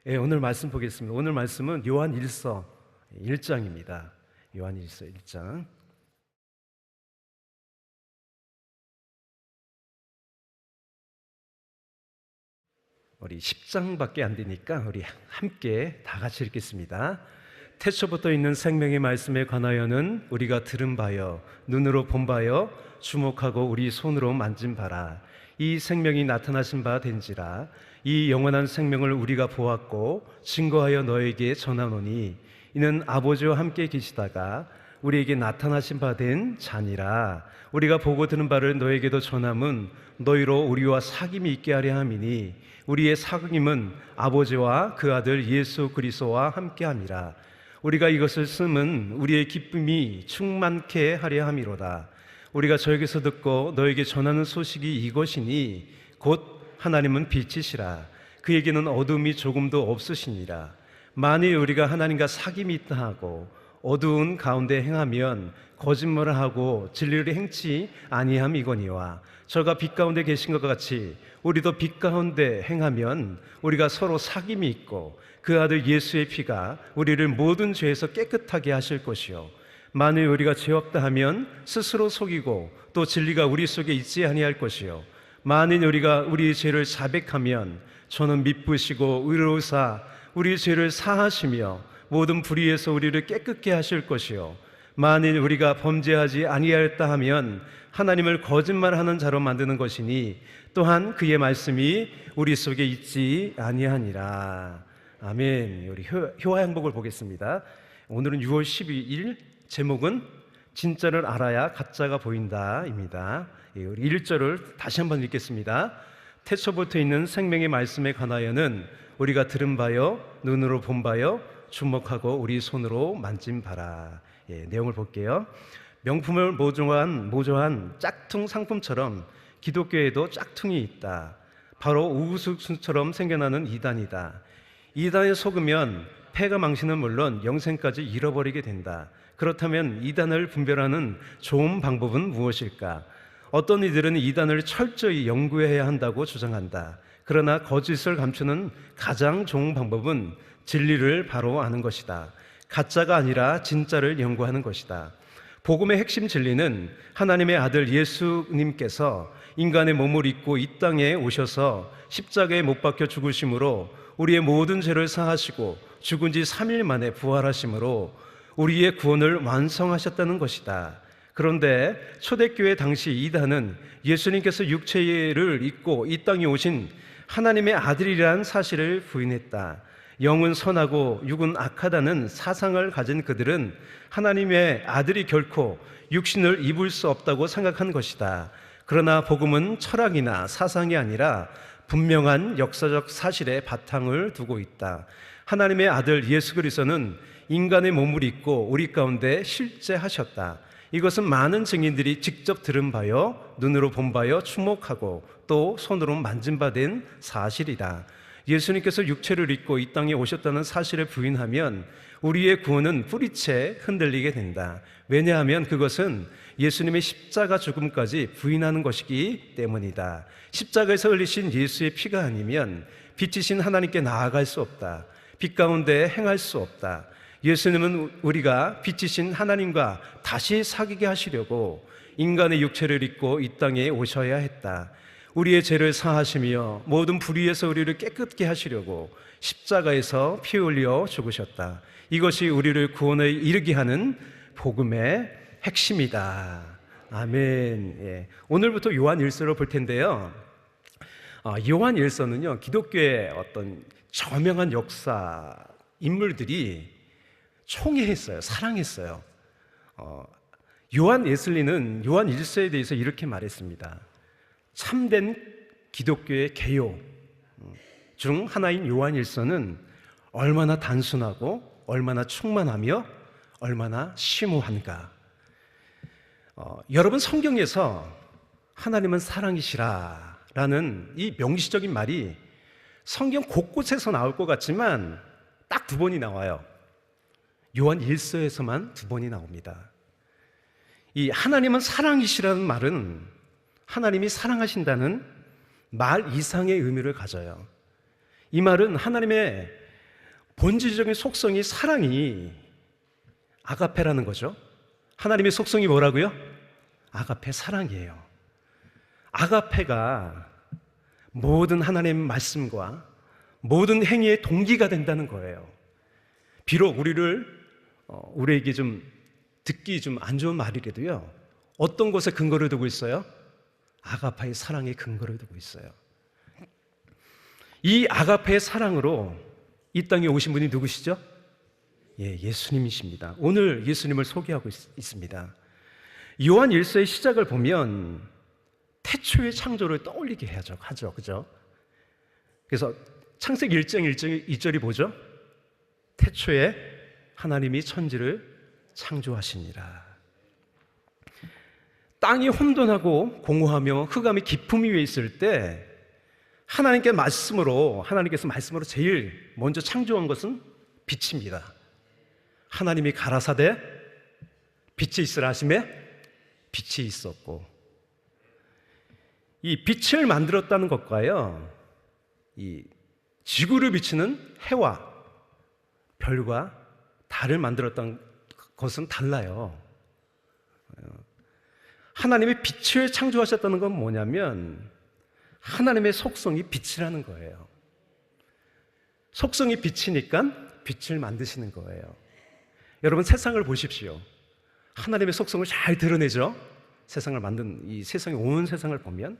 예, 오늘 말씀 보겠습니다. 오늘 말씀은 요한 1서 1장입니다. 요한 1서 1장. 우리 10장밖에 안 되니까 우리 함께 다 같이 읽겠습니다. 태초부터 있는 생명의 말씀에 관하여는 우리가 들은 바요, 눈으로 본 바요, 주목하고 우리 손으로 만진 바라. 이 생명이 나타나신 바 된지라. 이 영원한 생명을 우리가 보았고 증거하여 너에게 전하노니 이는 아버지와 함께 계시다가 우리에게 나타나신 바 된 자니라. 우리가 보고 들은 바를 너에게도 전함은 너희로 우리와 사귐이 있게 하려 함이니 우리의 사귐은 아버지와 그 아들 예수 그리스도와 함께함이라. 우리가 이것을 쓰면 우리의 기쁨이 충만케 하려 함이로다. 우리가 저에게서 듣고 너에게 전하는 소식이 이것이니 곧 하나님은 빛이시라. 그에게는 어둠이 조금도 없으시니라. 만일 우리가 하나님과 사귐이 있다 하고 어두운 가운데 행하면 거짓말을 하고 진리를 행치 아니함이거니와 저가 빛 가운데 계신 것 같이 우리도 빛 가운데 행하면 우리가 서로 사귐이 있고 그 아들 예수의 피가 우리를 모든 죄에서 깨끗하게 하실 것이요 만일 우리가 죄 없다 하면 스스로 속이고 또 진리가 우리 속에 있지 아니할 것이요 만일 우리가 우리의 죄를 자백하면 저는 미쁘시고 의로우사 우리 죄를 사하시며 모든 불의에서 우리를 깨끗게 하실 것이요 만일 우리가 범죄하지 아니하였다 하면 하나님을 거짓말하는 자로 만드는 것이니 또한 그의 말씀이 우리 속에 있지 아니하니라. 아멘. 우리 효화 행복을 보겠습니다. 오늘은 6월 12일, 제목은 진짜를 알아야 가짜가 보인다입니다. 우리 1절을 다시 한번 읽겠습니다. 태초부터 있는 생명의 말씀에 관하여는 우리가 들은 바요, 눈으로 본 바요, 주목하고 우리 손으로 만진 바라. 내용을 볼게요. 명품을 모조한 짝퉁 상품처럼 기독교에도 짝퉁이 있다. 바로 우후죽순처럼 생겨나는 이단이다. 이단에 속으면 패가 망신은 물론 영생까지 잃어버리게 된다. 그렇다면 이단을 분별하는 좋은 방법은 무엇일까? 어떤 이들은 이단을 철저히 연구해야 한다고 주장한다. 그러나 거짓을 감추는 가장 좋은 방법은 진리를 바로 아는 것이다. 가짜가 아니라 진짜를 연구하는 것이다. 복음의 핵심 진리는 하나님의 아들 예수님께서 인간의 몸을 입고 이 땅에 오셔서 십자가에 못 박혀 죽으심으로 우리의 모든 죄를 사하시고 죽은 지 3일 만에 부활하심으로 우리의 구원을 완성하셨다는 것이다. 그런데 초대교회 당시 이단은 예수님께서 육체를 입고 이 땅에 오신 하나님의 아들이라는 사실을 부인했다. 영은 선하고 육은 악하다는 사상을 가진 그들은 하나님의 아들이 결코 육신을 입을 수 없다고 생각한 것이다. 그러나 복음은 철학이나 사상이 아니라 분명한 역사적 사실에 바탕을 두고 있다. 하나님의 아들 예수 그리스도는 인간의 몸을 입고 우리 가운데 실제하셨다. 이것은 많은 증인들이 직접 들은 바요, 눈으로 본 바요, 주목하고 또 손으로 만진 바 된 사실이다. 예수님께서 육체를 입고 이 땅에 오셨다는 사실을 부인하면 우리의 구원은 뿌리채 흔들리게 된다. 왜냐하면 그것은 예수님의 십자가 죽음까지 부인하는 것이기 때문이다. 십자가에서 흘리신 예수의 피가 아니면 빛이신 하나님께 나아갈 수 없다. 빛 가운데 행할 수 없다. 예수님은 우리가 빛이신 하나님과 다시 사귀게 하시려고 인간의 육체를 입고 이 땅에 오셔야 했다. 우리의 죄를 사하시며 모든 불의에서 우리를 깨끗게 하시려고 십자가에서 피 흘려 죽으셨다. 이것이 우리를 구원에 이르게 하는 복음의 핵심이다. 아멘. 예. 오늘부터 요한 1서를 볼 텐데요. 요한 1서는요, 기독교의 어떤 저명한 역사 인물들이 총애했어요. 사랑했어요. 요한 웨슬리는 요한 1서에 대해서 이렇게 말했습니다. 참된 기독교의 개요 중 하나인 요한 1서는 얼마나 단순하고 얼마나 충만하며 얼마나 심오한가. 여러분, 성경에서 하나님은 사랑이시라 라는 이 명시적인 말이 성경 곳곳에서 나올 것 같지만 딱 2번이 나와요. 요한 1서에서만 2번이 나옵니다. 이 하나님은 사랑이시라는 말은 하나님이 사랑하신다는 말 이상의 의미를 가져요. 이 말은 하나님의 본질적인 속성이 사랑이 아가페라는 거죠. 하나님의 속성이 뭐라고요? 아가페, 사랑이에요. 아가페가 모든 하나님의 말씀과 모든 행위의 동기가 된다는 거예요. 비록 우리에게 좀 듣기 좀 안 좋은 말이라도요, 어떤 것에 근거를 두고 있어요? 아가페의 사랑에 근거를 두고 있어요. 이 아가페의 사랑으로 이 땅에 오신 분이 누구시죠? 예수님이십니다. 오늘 예수님을 소개하고 있습니다. 요한 1서의 시작을 보면 태초의 창조를 떠올리게 하죠. 그죠? 그래서 창세기 1장 2절이 뭐죠? 태초에 하나님이 천지를 창조하시니라. 땅이 혼돈하고 공허하며 흑암이 깊음 위에 있을 때 하나님께서 말씀으로 제일 먼저 창조한 것은 빛입니다. 하나님이 가라사대 빛이 있으라 하심에 빛이 있었고, 이 빛을 만들었다는 것과요, 이 지구를 비추는 해와 별과 달을 만들었던 것은 달라요. 하나님이 빛을 창조하셨다는 건 뭐냐면 하나님의 속성이 빛이라는 거예요. 속성이 빛이니까 빛을 만드시는 거예요. 여러분, 세상을 보십시오. 하나님의 속성을 잘 드러내죠. 세상을 만든 이 세상의 온 세상을 보면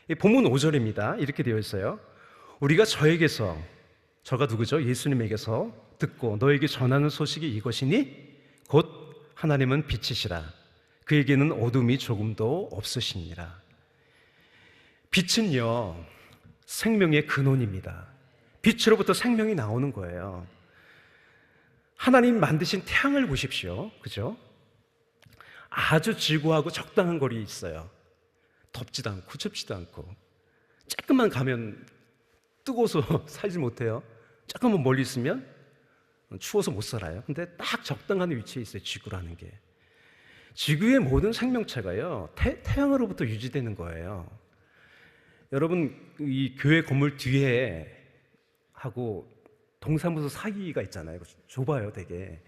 이 본문 5절입니다. 이렇게 되어 있어요. 우리가 저가 누구죠? 예수님에게서 듣고 너에게 전하는 소식이 이것이니 곧 하나님은 빛이시라. 그에게는 어둠이 조금도 없으시니라. 빛은요, 생명의 근원입니다. 빛으로부터 생명이 나오는 거예요. 하나님 만드신 태양을 보십시오. 그죠? 아주 지구하고 적당한 거리에 있어요. 덥지도 않고 춥지도 않고, 조금만 가면 뜨거워서 살지 못해요. 조금만 멀리 있으면 추워서 못 살아요. 근데 딱 적당한 위치에 있어요. 지구라는 게. 지구의 모든 생명체가요, 태양으로부터 유지되는 거예요. 여러분, 이 교회 건물 뒤에 하고 동사무소 사이가 있잖아요. 좁아요, 되게.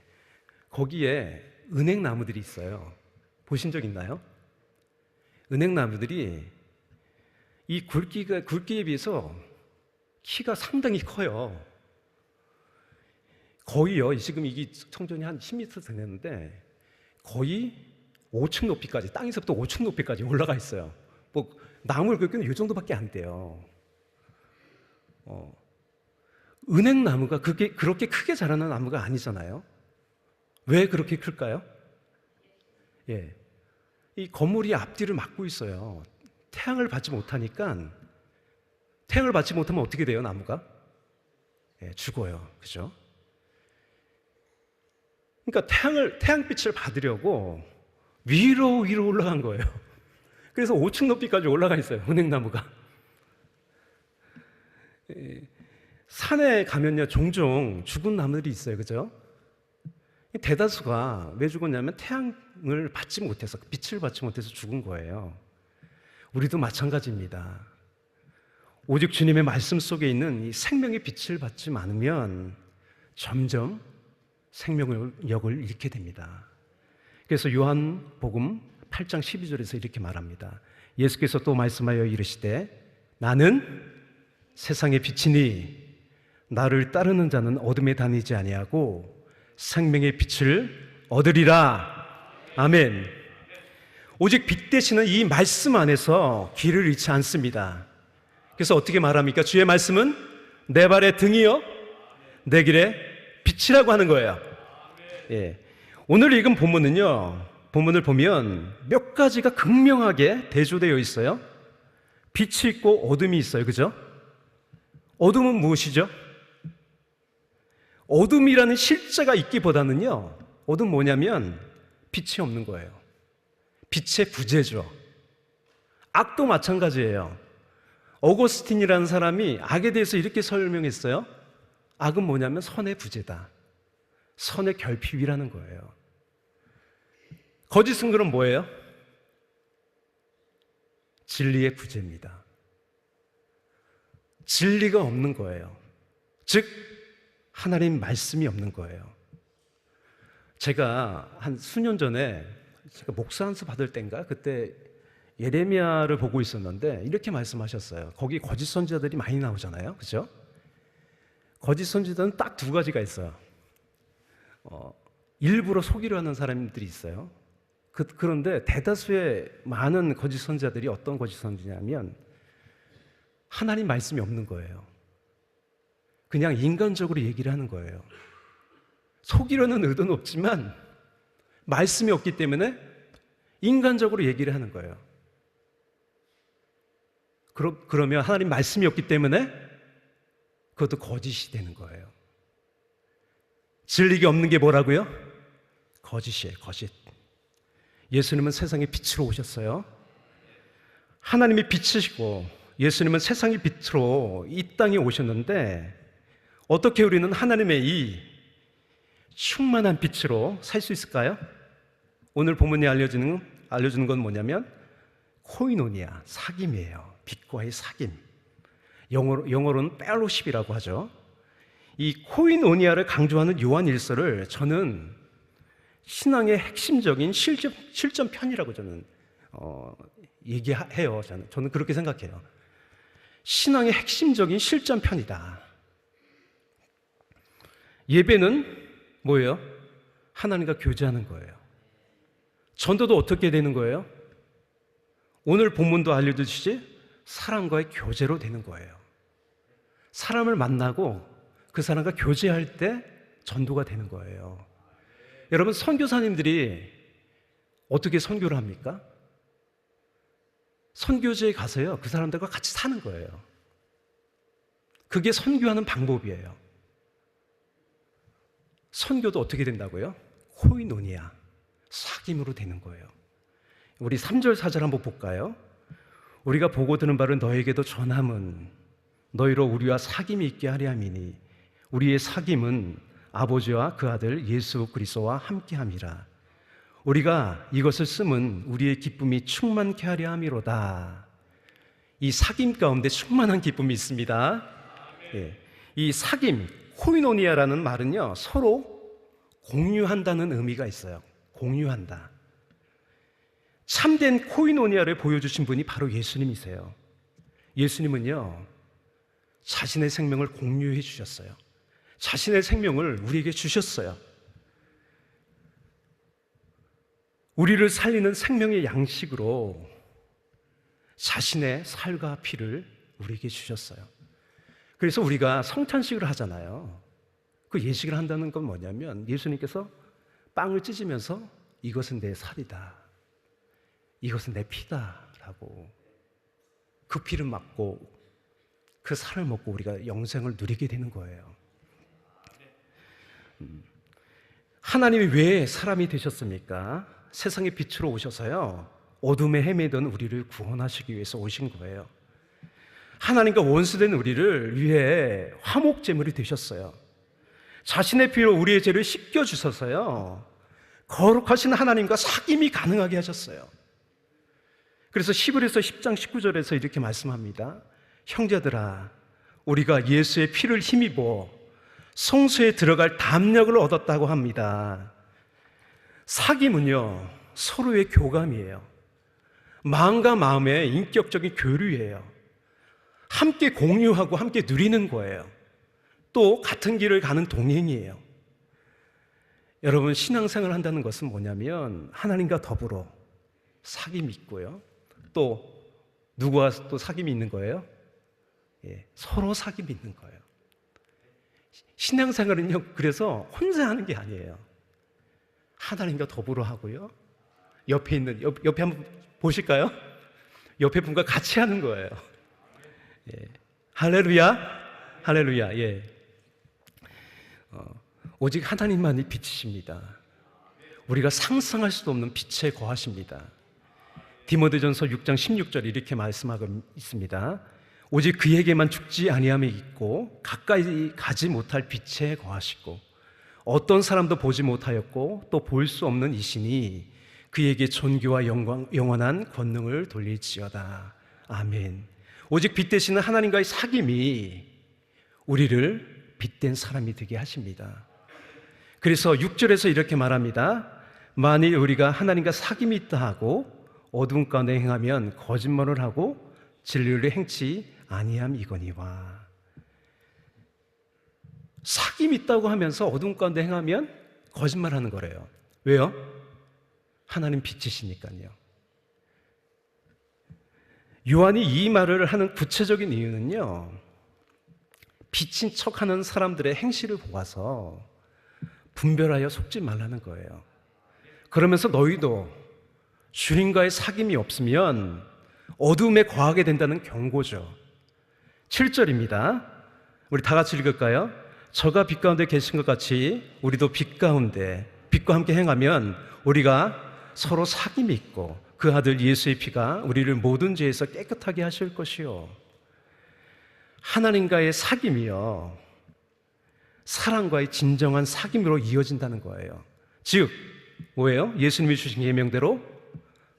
거기에 은행나무들이 있어요. 보신 적 있나요? 은행나무들이 이 굵기에 비해서 키가 상당히 커요. 거의요, 지금 이게 청전이 한 10m 되는데 거의 5층 높이까지, 땅에서부터 5층 높이까지 올라가 있어요. 뭐 나무 굵기는 이 정도밖에 안 돼요. 은행나무가 그렇게 크게 자라는 나무가 아니잖아요. 왜 그렇게 클까요? 이 건물이 앞뒤를 막고 있어요. 태양을 받지 못하면 어떻게 돼요, 나무가? 죽어요. 그죠? 그러니까 태양빛을 받으려고 위로 올라간 거예요. 그래서 5층 높이까지 올라가 있어요, 은행나무가. 산에 가면요, 종종 죽은 나무들이 있어요. 그죠? 대다수가 왜 죽었냐면 태양을 받지 못해서, 빛을 받지 못해서 죽은 거예요. 우리도 마찬가지입니다. 오직 주님의 말씀 속에 있는 이 생명의 빛을 받지 않으면 점점 생명력을 잃게 됩니다. 그래서 요한복음 8장 12절에서 이렇게 말합니다. 예수께서 또 말씀하여 이르시되 나는 세상의 빛이니 나를 따르는 자는 어둠에 다니지 아니하고 생명의 빛을 얻으리라. 아멘. 오직 빛 되시는 이 말씀 안에서 길을 잃지 않습니다. 그래서 어떻게 말합니까? 주의 말씀은 내 발의 등이요 내 길의 빛이라고 하는 거예요. 오늘 읽은 본문을 보면 몇 가지가 극명하게 대조되어 있어요. 빛이 있고 어둠이 있어요. 그죠? 어둠은 무엇이죠? 어둠이라는 실제가 있기보다는요, 어둠 뭐냐면 빛이 없는 거예요. 빛의 부재죠. 악도 마찬가지예요. 어거스틴이라는 사람이 악에 대해서 이렇게 설명했어요. 악은 뭐냐면 선의 부재다. 선의 결핍이라는 거예요. 거짓은 그럼 뭐예요? 진리의 부재입니다. 진리가 없는 거예요. 즉 하나님 말씀이 없는 거예요. 제가 한 수년 전에 제가 목사 안수 받을 때인가 그때 예레미야를 보고 있었는데 이렇게 말씀하셨어요. 거기 거짓 선지자들이 많이 나오잖아요, 그렇죠? 거짓 선지자는 딱 두 가지가 있어요. 일부러 속이려 하는 사람들이 있어요. 그런데 대다수의 많은 거짓 선지자들이 어떤 거짓 선지자냐면 하나님 말씀이 없는 거예요. 그냥 인간적으로 얘기를 하는 거예요. 속이려는 의도는 없지만 말씀이 없기 때문에 인간적으로 얘기를 하는 거예요. 그러면 하나님 말씀이 없기 때문에 그것도 거짓이 되는 거예요. 진리가 없는 게 뭐라고요? 거짓이에요, 거짓. 예수님은 세상의 빛으로 오셨어요. 하나님이 빛이시고 예수님은 세상의 빛으로 이 땅에 오셨는데 어떻게 우리는 하나님의 이 충만한 빛으로 살 수 있을까요? 오늘 본문에 알려주는 건 뭐냐면 코이노니아, 사귐이에요. 빛과의 사귐. 영어로는 펠로십이라고 하죠. 이 코이노니아를 강조하는 요한 일서를 저는 신앙의 핵심적인 실전편이라고 저는 얘기해요. 저는 그렇게 생각해요. 신앙의 핵심적인 실전편이다. 예배는 뭐예요? 하나님과 교제하는 거예요. 전도도 어떻게 되는 거예요? 오늘 본문도 알려주시지 사람과의 교제로 되는 거예요. 사람을 만나고 그 사람과 교제할 때 전도가 되는 거예요. 여러분, 선교사님들이 어떻게 선교를 합니까? 선교지에 가서요, 그 사람들과 같이 사는 거예요. 그게 선교하는 방법이에요. 선교도 어떻게 된다고요? 코이노니아, 사귐으로 되는 거예요. 우리 3절 4절 한번 볼까요? 우리가 보고 들은 바를 너에게도 전함은 너희로 우리와 사귐이 있게 하려 함이니 우리의 사귐은 아버지와 그 아들 예수 그리스도와 함께함이라. 우리가 이것을 쓰면 우리의 기쁨이 충만케 하려 함이로다. 이 사귐 가운데 충만한 기쁨이 있습니다. 예. 이 사귐, 코이노니아라는 말은요, 서로 공유한다는 의미가 있어요. 공유한다. 참된 코이노니아를 보여주신 분이 바로 예수님이세요. 예수님은요, 자신의 생명을 공유해 주셨어요. 자신의 생명을 우리에게 주셨어요. 우리를 살리는 생명의 양식으로 자신의 살과 피를 우리에게 주셨어요. 그래서 우리가 성찬식을 하잖아요. 그 예식을 한다는 건 뭐냐면 예수님께서 빵을 찢으면서 이것은 내 살이다, 이것은 내 피다라고, 그 피를 맞고 그 살을 먹고 우리가 영생을 누리게 되는 거예요. 하나님이 왜 사람이 되셨습니까? 세상의 빛으로 오셔서요, 어둠에 헤매던 우리를 구원하시기 위해서 오신 거예요. 하나님과 원수된 우리를 위해 화목제물이 되셨어요. 자신의 피로 우리의 죄를 씻겨주셔서요, 거룩하신 하나님과 사귐이 가능하게 하셨어요. 그래서 히브리서 10장 19절에서 이렇게 말씀합니다. 형제들아, 우리가 예수의 피를 힘입어 성소에 들어갈 담력을 얻었다고 합니다. 사귐은요, 서로의 교감이에요. 마음과 마음의 인격적인 교류예요. 함께 공유하고 함께 누리는 거예요. 또 같은 길을 가는 동행이에요. 여러분, 신앙생활을 한다는 것은 뭐냐면 하나님과 더불어 사귐이 있고요, 또 누구와 또 사귐이 있는 거예요? 예, 서로 사귐이 있는 거예요. 신앙생활은요, 그래서 혼자 하는 게 아니에요. 하나님과 더불어 하고요, 옆에 한번 보실까요? 옆에 분과 같이 하는 거예요. 예. 할렐루야, 할렐루야. 예. 오직 하나님만이 빛이십니다. 우리가 상상할 수도 없는 빛에 거하십니다. 디모데전서 6장 16절 이렇게 말씀하고 있습니다. 오직 그에게만 죽지 아니함이 있고 가까이 가지 못할 빛에 거하시고 어떤 사람도 보지 못하였고 또 볼 수 없는 이시니 그에게 존귀와 영원한 권능을 돌릴지어다. 아멘. 오직 빛 되시는 하나님과의 사귐이 우리를 빛된 사람이 되게 하십니다. 그래서 6절에서 이렇게 말합니다. 만일 우리가 하나님과 사귐이 있다 하고 어두운 가운데 행하면 거짓말을 하고 진리를 행치 아니함이거니와. 사귐이 있다고 하면서 어두운 가운데 행하면 거짓말하는 거래요. 왜요? 하나님 빛이시니까요. 요한이 이 말을 하는 구체적인 이유는요, 빛인 척하는 사람들의 행실을 보아서 분별하여 속지 말라는 거예요. 그러면서 너희도 주님과의 사귐이 없으면 어둠에 거하게 된다는 경고죠. 7절입니다. 우리 다 같이 읽을까요? 저가 빛 가운데 계신 것 같이 우리도 빛 가운데 빛과 함께 행하면 우리가 서로 사귐이 있고 그 아들 예수의 피가 우리를 모든 죄에서 깨끗하게 하실 것이요. 하나님과의 사귐이요, 사랑과의 진정한 사귐으로 이어진다는 거예요. 즉 뭐예요? 예수님이 주신 계명대로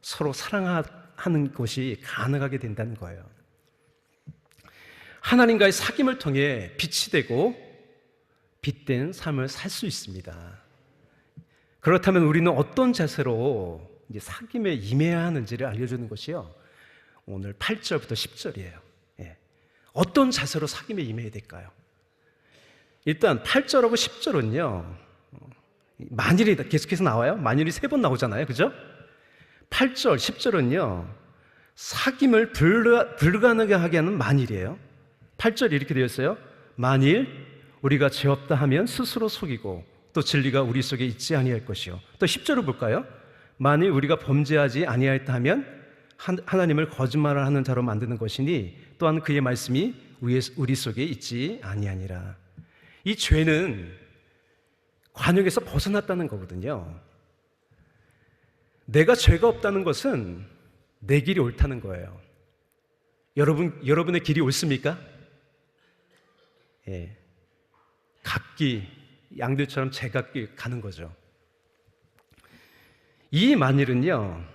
서로 사랑하는 것이 가능하게 된다는 거예요. 하나님과의 사귐을 통해 빛이 되고 빛된 삶을 살 수 있습니다. 그렇다면 우리는 어떤 자세로 이제 사귐에 임해야 하는지를 알려주는 것이요, 오늘 8절부터 10절이에요. 어떤 자세로 사귐에 임해야 될까요? 일단 8절하고 10절은요, 만일이 계속해서 나와요. 만일이 3번 나오잖아요, 그죠? 8절, 10절은요 사귐을 불가능하게 하는 만일이에요. 8절이 이렇게 되어 있어요. 만일 우리가 죄 없다 하면 스스로 속이고 또 진리가 우리 속에 있지 아니할 것이요. 또 10절을 볼까요? 만일 우리가 범죄하지 아니하였다 하면 하나님을 거짓말을 하는 자로 만드는 것이니 또한 그의 말씀이 우리 속에 있지 아니하니라. 이 죄는 관역에서 벗어났다는 거거든요. 내가 죄가 없다는 것은 내 길이 옳다는 거예요. 여러분의 길이 옳습니까? 예. 각기 양들처럼 제각기 가는 거죠. 이 만일은요,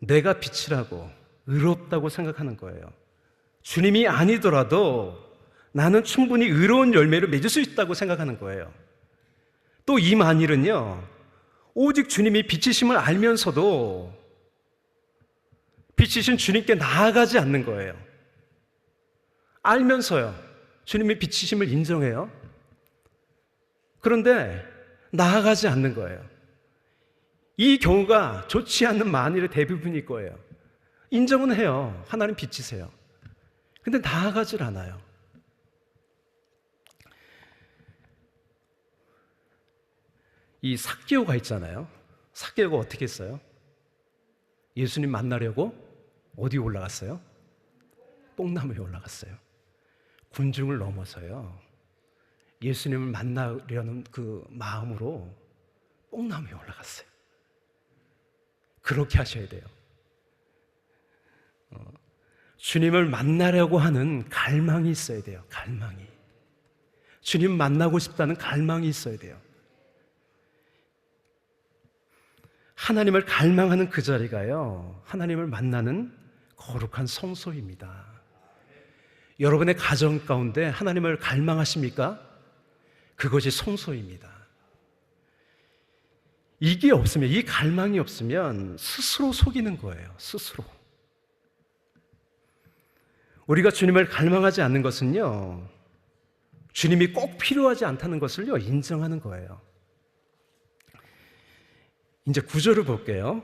내가 빛이라고 의롭다고 생각하는 거예요. 주님이 아니더라도 나는 충분히 의로운 열매를 맺을 수 있다고 생각하는 거예요. 또 이 만일은요, 오직 주님이 빛이심을 알면서도 빛이신 주님께 나아가지 않는 거예요. 알면서요, 주님의 빛이심을 인정해요. 그런데 나아가지 않는 거예요. 이 경우가 좋지 않는 만일의 대부분일 거예요. 인정은 해요. 하나님 빛이세요. 근데 나아가질 않아요. 이 삭개오가 있잖아요. 삭개오가 어떻게 했어요? 예수님 만나려고 어디 올라갔어요? 뽕나무에 올라갔어요. 군중을 넘어서요, 예수님을 만나려는 그 마음으로 뽕나무에 올라갔어요. 그렇게 하셔야 돼요. 주님을 만나려고 하는 갈망이 있어야 돼요. 갈망이. 주님 만나고 싶다는 갈망이 있어야 돼요. 하나님을 갈망하는 그 자리가요, 하나님을 만나는 거룩한 성소입니다. 여러분의 가정 가운데 하나님을 갈망하십니까? 그것이 성소입니다. 이게 없으면, 이 갈망이 없으면 스스로 속이는 거예요. 스스로. 우리가 주님을 갈망하지 않는 것은요, 주님이 꼭 필요하지 않다는 것을요, 인정하는 거예요. 이제 9절을 볼게요.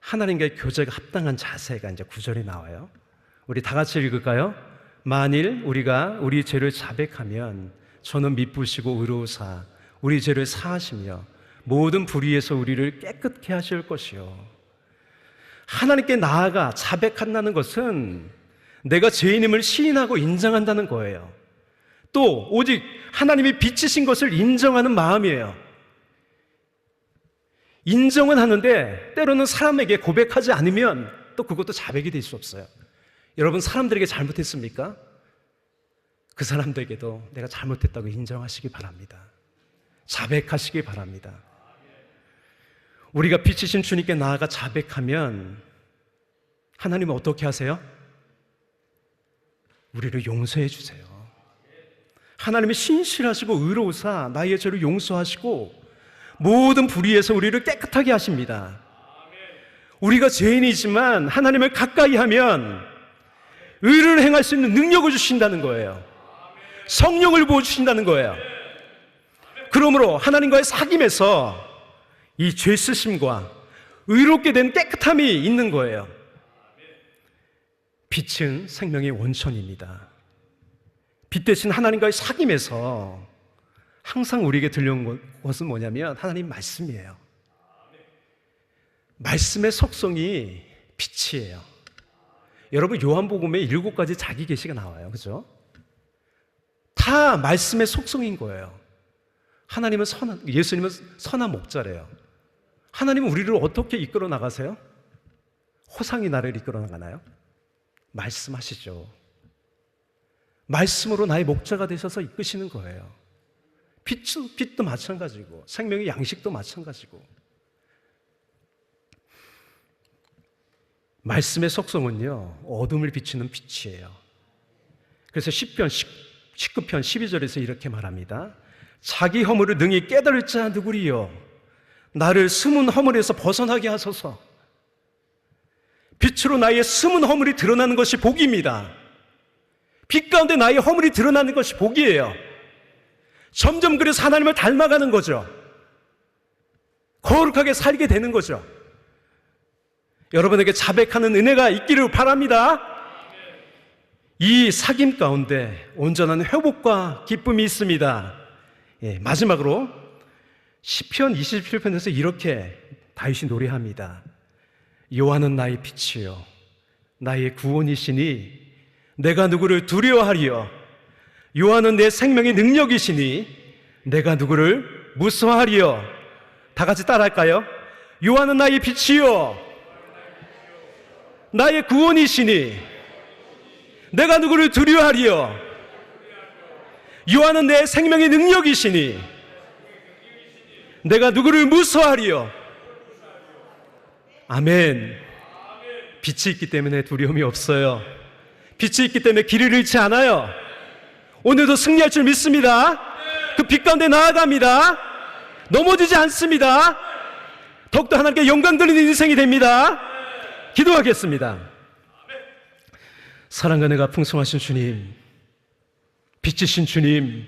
하나님과의 교제가 합당한 자세가 이제 9절에 나와요. 우리 다 같이 읽을까요? 만일 우리가 우리 죄를 자백하면 저는 미쁘시고 의로우사 우리 죄를 사하시며 모든 불의에서 우리를 깨끗게 하실 것이요. 하나님께 나아가 자백한다는 것은 내가 죄인임을 시인하고 인정한다는 거예요. 또 오직 하나님이 빛이신 것을 인정하는 마음이에요. 인정은 하는데 때로는 사람에게 고백하지 않으면 또 그것도 자백이 될 수 없어요. 여러분, 사람들에게 잘못했습니까? 그 사람들에게도 내가 잘못했다고 인정하시기 바랍니다. 자백하시기 바랍니다. 우리가 빛이신 주님께 나아가 자백하면 하나님은 어떻게 하세요? 우리를 용서해 주세요. 하나님이 신실하시고 의로우사 나의 죄를 용서하시고 모든 불의에서 우리를 깨끗하게 하십니다. 우리가 죄인이지만 하나님을 가까이 하면 의를 행할 수 있는 능력을 주신다는 거예요. 성령을 부어주신다는 거예요. 그러므로 하나님과의 사귐에서 이 죄 쓰심과 의롭게 된 깨끗함이 있는 거예요. 빛은 생명의 원천입니다. 빛 대신 하나님과의 사귐에서 항상 우리에게 들려온 것은 뭐냐면 하나님 말씀이에요. 말씀의 속성이 빛이에요. 여러분 요한복음에 7가지 자기 계시가 나와요. 그죠? 다 말씀의 속성인 거예요. 하나님은 예수님은 선한 목자래요. 하나님은 우리를 어떻게 이끌어 나가세요? 호상이 나를 이끌어 나가나요? 말씀하시죠. 말씀으로 나의 목자가 되셔서 이끄시는 거예요. 빛도 마찬가지고 생명의 양식도 마찬가지고. 말씀의 속성은요, 어둠을 비추는 빛이에요. 그래서 시편 19편 12절에서 이렇게 말합니다. 자기 허물을 능히 깨달을 자 누구리요? 나를 숨은 허물에서 벗어나게 하소서. 빛으로 나의 숨은 허물이 드러나는 것이 복입니다. 빛 가운데 나의 허물이 드러나는 것이 복이에요. 점점 그래서 하나님을 닮아가는 거죠. 거룩하게 살게 되는 거죠. 여러분에게 자백하는 은혜가 있기를 바랍니다. 이 사귐 가운데 온전한 회복과 기쁨이 있습니다. 마지막으로 시편 27편에서 이렇게 다윗이 노래합니다. 여호와는 나의 빛이요 나의 구원이시니 내가 누구를 두려워하리요. 여호와는 내 생명의 능력이시니 내가 누구를 무서워하리요. 다 같이 따라할까요? 여호와는 나의 빛이요 나의 구원이시니 내가 누구를 두려워하리요. 여호와는 내 생명의 능력이시니 내가 누구를 무서워하리요. 아멘. 빛이 있기 때문에 두려움이 없어요. 빛이 있기 때문에 길을 잃지 않아요. 오늘도 승리할 줄 믿습니다. 그 빛 가운데 나아갑니다. 넘어지지 않습니다. 더욱더 하나님께 영광 돌리는 인생이 됩니다. 기도하겠습니다. 사랑과 은혜가 풍성하신 주님, 빛이신 주님,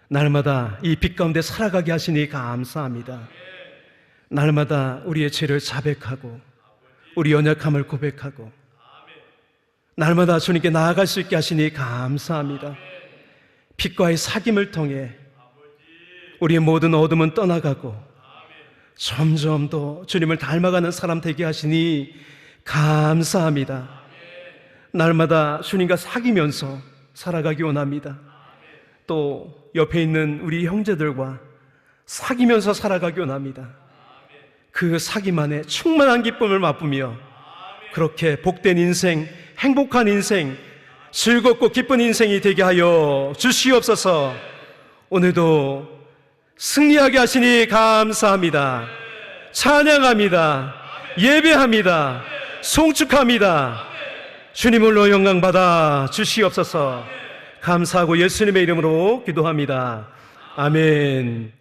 날마다 이 빛 가운데 살아가게 하시니 감사합니다. 날마다 우리의 죄를 자백하고 우리 연약함을 고백하고 날마다 주님께 나아갈 수 있게 하시니 감사합니다. 빛과의 사귐을 통해 우리의 모든 어둠은 떠나가고 점점 더 주님을 닮아가는 사람 되게 하시니 감사합니다. 날마다 주님과 사귀면서 살아가기 원합니다. 또 옆에 있는 우리 형제들과 사귀면서 살아가기 원합니다. 그 사귐 안에 충만한 기쁨을 맛보며 그렇게 복된 인생, 행복한 인생, 즐겁고 기쁜 인생이 되게 하여 주시옵소서. 오늘도 승리하게 하시니 감사합니다. 찬양합니다. 예배합니다. 송축합니다. 주님을로 영광 받아 주시옵소서. 감사하고 예수님의 이름으로 기도합니다. 아멘.